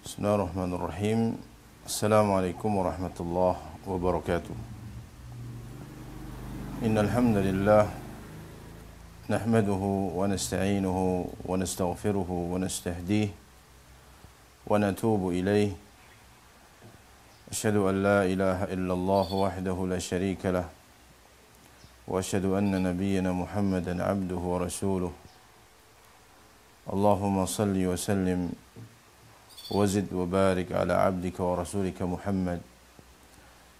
Bismillahirrahmanirrahim. Assalamualaikum warahmatullahi wabarakatuh. Innal hamdalillah nahmaduhu wa nasta'inuhu wa nastaghfiruhu wa nastahdihi wa natubu ilayhi. Asyhadu an la ilaha illallah wahdahu la syarika lah wa asyhadu anna nabiyyana Muhammadan abduhu wa rasuluh. Allahumma salli wa sallim وزد وبارك على عبدك ورسولك محمد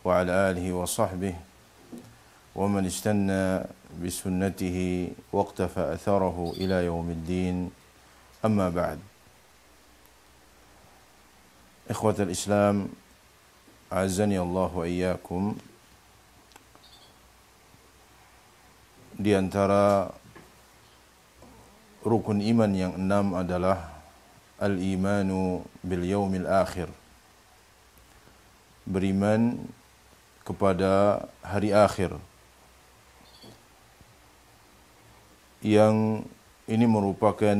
وعلى آله وصحبه ومن استنى بسنته واقتفى أثره إلى يوم الدين. أما بعد. إخوة الإسلام أعزني الله وإياكم. Di antara rukun iman yang 6 adalah al-imanu bil yaumil akhir, beriman kepada hari akhir, yang ini merupakan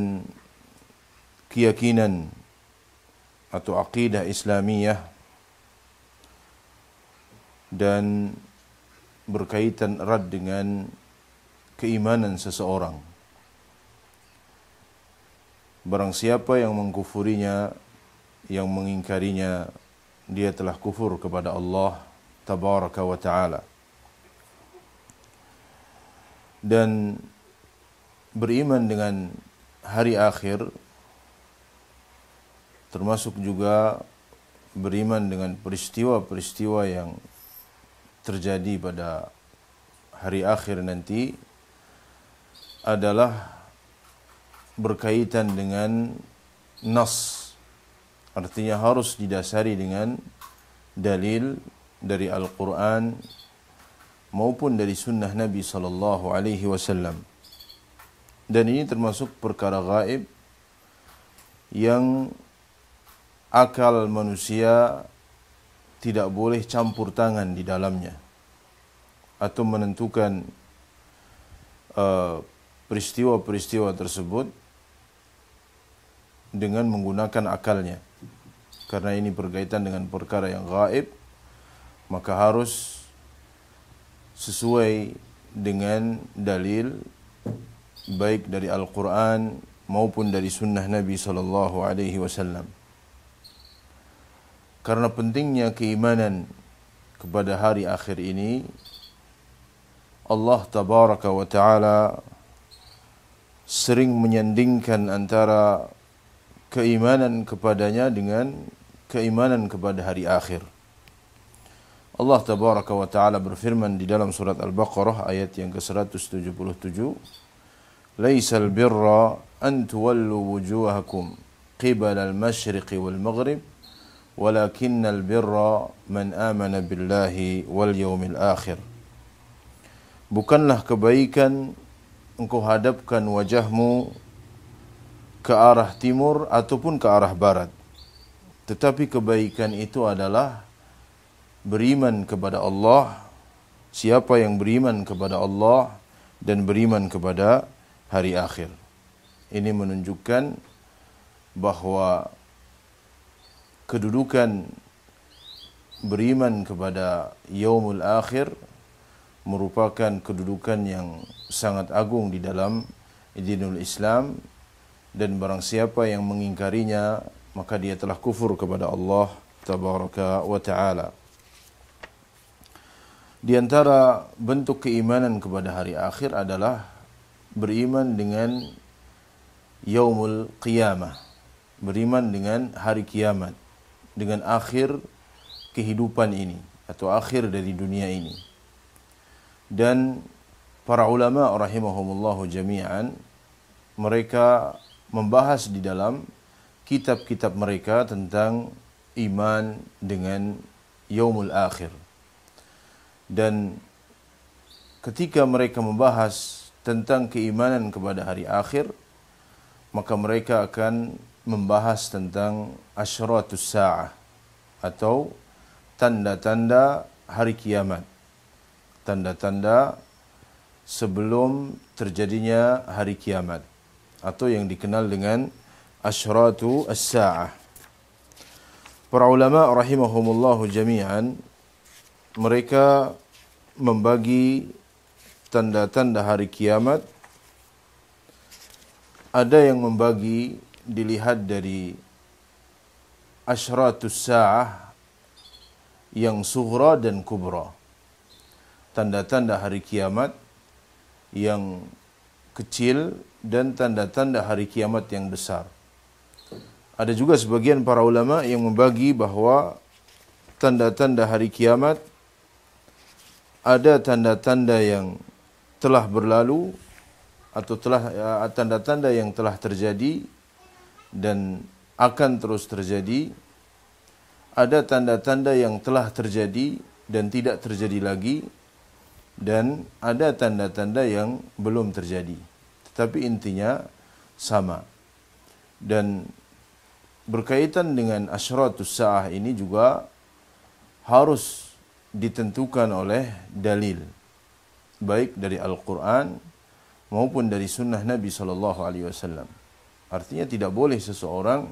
keyakinan atau aqidah Islamiyah dan berkaitan erat dengan keimanan seseorang. Barang siapa yang mengkufurinya, yang mengingkarinya, dia telah kufur kepada Allah tabaraka wa ta'ala. Dan beriman dengan hari akhir termasuk juga beriman dengan peristiwa-peristiwa yang terjadi pada hari akhir nanti adalah berkaitan dengan nas, artinya harus didasari dengan dalil dari Al-Quran maupun dari sunnah Nabi sallallahu alaihi wasallam. Dan ini termasuk perkara gaib yang akal manusia tidak boleh campur tangan di dalamnya atau menentukan peristiwa-peristiwa tersebut dengan menggunakan akalnya. Karena ini berkaitan dengan perkara yang gaib, maka harus sesuai dengan dalil baik dari Al-Quran maupun dari sunnah Nabi sallallahu alaihi wasallam. Karena pentingnya keimanan kepada hari akhir ini, Allah tabaraka wa ta'ala sering menyandingkan antara keimanan kepadanya dengan keimanan kepada hari akhir. Allah tabaraka wa ta'ala berfirman di dalam surat Al-Baqarah ayat yang ke-177, "Laisal birra an tuwallu wujuhakum qibala al-masyriqi wal maghrib, walakinnal birra man amana billahi wal yawmil akhir." Bukanlah kebaikan engkau hadapkan wajahmu ke arah timur ataupun ke arah barat, tetapi kebaikan itu adalah beriman kepada Allah. Siapa yang beriman kepada Allah dan beriman kepada hari akhir. Ini menunjukkan bahwa kedudukan beriman kepada yaumul akhir merupakan kedudukan yang sangat agung di dalam dinul Islam, dan barang siapa yang mengingkarinya maka dia telah kufur kepada Allah tabaraka wa ta'ala. Di antara bentuk keimanan kepada hari akhir adalah beriman dengan yaumul qiyamah, beriman dengan hari kiamat, dengan akhir kehidupan ini atau akhir dari dunia ini. Dan para ulama rahimahumullahu jami'an, mereka membahas di dalam kitab-kitab mereka tentang iman dengan yaumul akhir. Dan ketika mereka membahas tentang keimanan kepada hari akhir, maka mereka akan membahas tentang asyratus sa'ah atau tanda-tanda hari kiamat, tanda-tanda sebelum terjadinya hari kiamat, atau yang dikenal dengan asyratu as-sa'ah. Para ulama rahimahumullahu jami'an, mereka membagi tanda-tanda hari kiamat. Ada yang membagi dilihat dari asyratus sa'ah yang sughra dan kubra. Tanda-tanda hari kiamat yang kecil dan tanda-tanda hari kiamat yang besar. Ada juga sebagian para ulama yang membagi bahwa tanda-tanda hari kiamat ada tanda-tanda yang telah berlalu atau tanda-tanda yang telah terjadi dan akan terus terjadi. Ada tanda-tanda yang telah terjadi dan tidak terjadi lagi, dan ada tanda-tanda yang belum terjadi. Tetapi intinya sama. Dan berkaitan dengan asyratus sa'ah ini juga harus ditentukan oleh dalil, baik dari Al-Quran maupun dari sunnah Nabi SAW. Artinya tidak boleh seseorang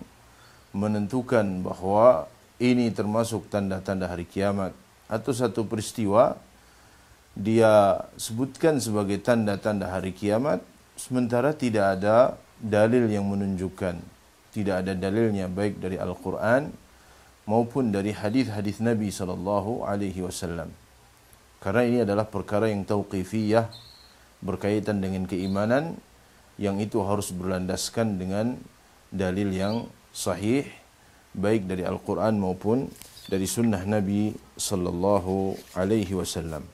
menentukan bahwa ini termasuk tanda-tanda hari kiamat atau satu peristiwa dia sebutkan sebagai tanda-tanda hari kiamat, sementara tidak ada dalil yang menunjukkan, tidak ada dalilnya baik dari Al-Quran maupun dari hadis-hadis Nabi SAW. Karena ini adalah perkara yang tauqifiyah, berkaitan dengan keimanan, yang itu harus berlandaskan dengan dalil yang sahih, baik dari Al-Quran maupun dari sunnah Nabi SAW.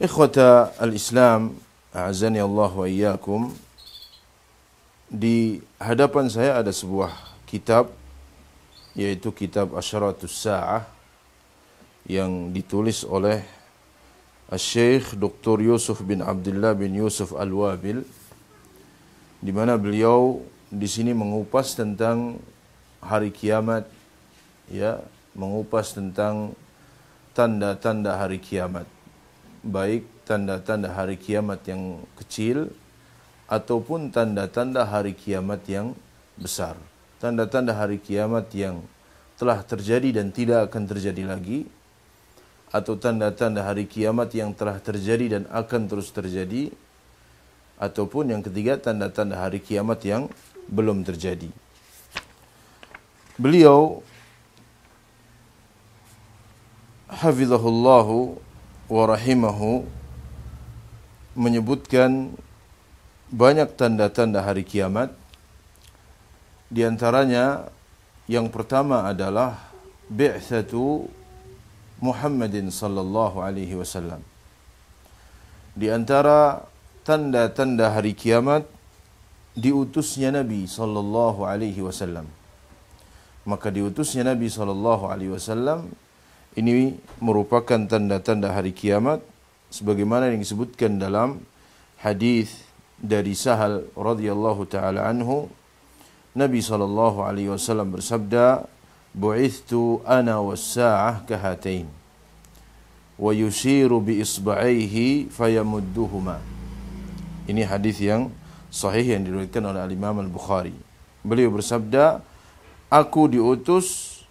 Ikhwata al-Islam, a'azani Allah wa iyyakum, di hadapan saya ada sebuah kitab, yaitu kitab Asyratus Sa'ah, yang ditulis oleh Syekh Dr. Yusuf bin Abdullah bin Yusuf Al-Wabil, di mana beliau di sini mengupas tentang hari kiamat, ya, mengupas tentang tanda-tanda hari kiamat, baik tanda-tanda hari kiamat yang kecil ataupun tanda-tanda hari kiamat yang besar. Tanda-tanda hari kiamat yang telah terjadi dan tidak akan terjadi lagi, atau tanda-tanda hari kiamat yang telah terjadi dan akan terus terjadi, ataupun yang ketiga, tanda-tanda hari kiamat yang belum terjadi. Beliau hafizahullahu wa rahimahu menyebutkan banyak tanda-tanda hari kiamat. Di antaranya yang pertama adalah bi'tsatu Muhammadin sallallahu alaihi wasallam. Di antara tanda-tanda hari kiamat, diutusnya Nabi sallallahu alaihi wasallam. Maka diutusnya Nabi sallallahu alaihi wasallam ini merupakan tanda-tanda hari kiamat, sebagaimana yang disebutkan dalam hadis dari Sahal radhiyallahu taala anhu. Nabi sallallahu alaihi wasallam bersabda, "Bu'ithtu ana was-sa'ah kahatain wa yushiru bi isba'aihi fayamudduhuma." Ini hadis yang sahih yang diriwayatkan oleh Imam Al-Bukhari. Beliau bersabda, aku diutus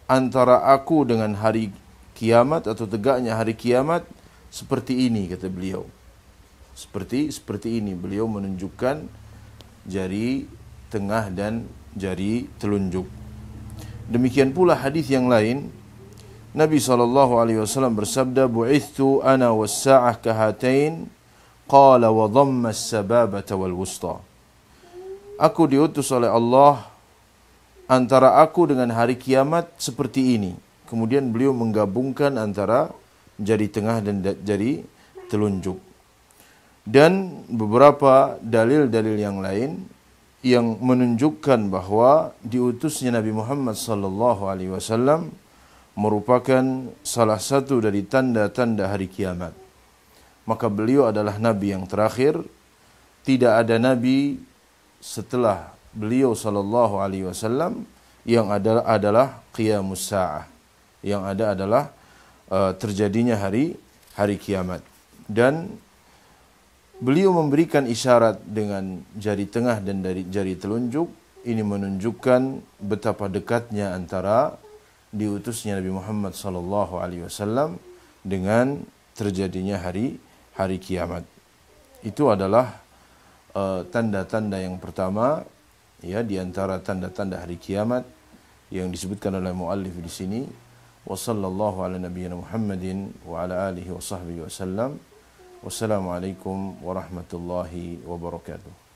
antara aku dengan hari kiamat atau tegaknya hari kiamat seperti ini, kata beliau. Seperti ini beliau menunjukkan jari tengah dan jari telunjuk. Demikian pula hadis yang lain, Nabi SAW bersabda, "Bu'ithtu ana was-sa'ah kahatain, qala wa dhamma as-sababata wal wusta." Aku diutus oleh Allah antara aku dengan hari kiamat seperti ini. Kemudian beliau menggabungkan antara jari tengah dan jari telunjuk. Dan beberapa dalil-dalil yang lain yang menunjukkan bahwa diutusnya Nabi Muhammad SAW merupakan salah satu dari tanda-tanda hari kiamat. Maka beliau adalah Nabi yang terakhir. Tidak ada Nabi setelah beliau SAW yang adalah qiyamus sa'ah. Yang ada adalah terjadinya hari kiamat. Dan beliau memberikan isyarat dengan jari tengah dan dari jari telunjuk. ini menunjukkan betapa dekatnya antara diutusnya Nabi Muhammad sallallahu alaihi wasallam dengan terjadinya hari kiamat. Itu adalah tanda-tanda yang pertama, ya, di antara tanda-tanda hari kiamat yang disebutkan oleh muallif di sini. Wa sallallahu ala nabiyyina Muhammadin wa ala alihi wa sahbihi wasallam. Wassalamualaikum warahmatullahi wabarakatuh.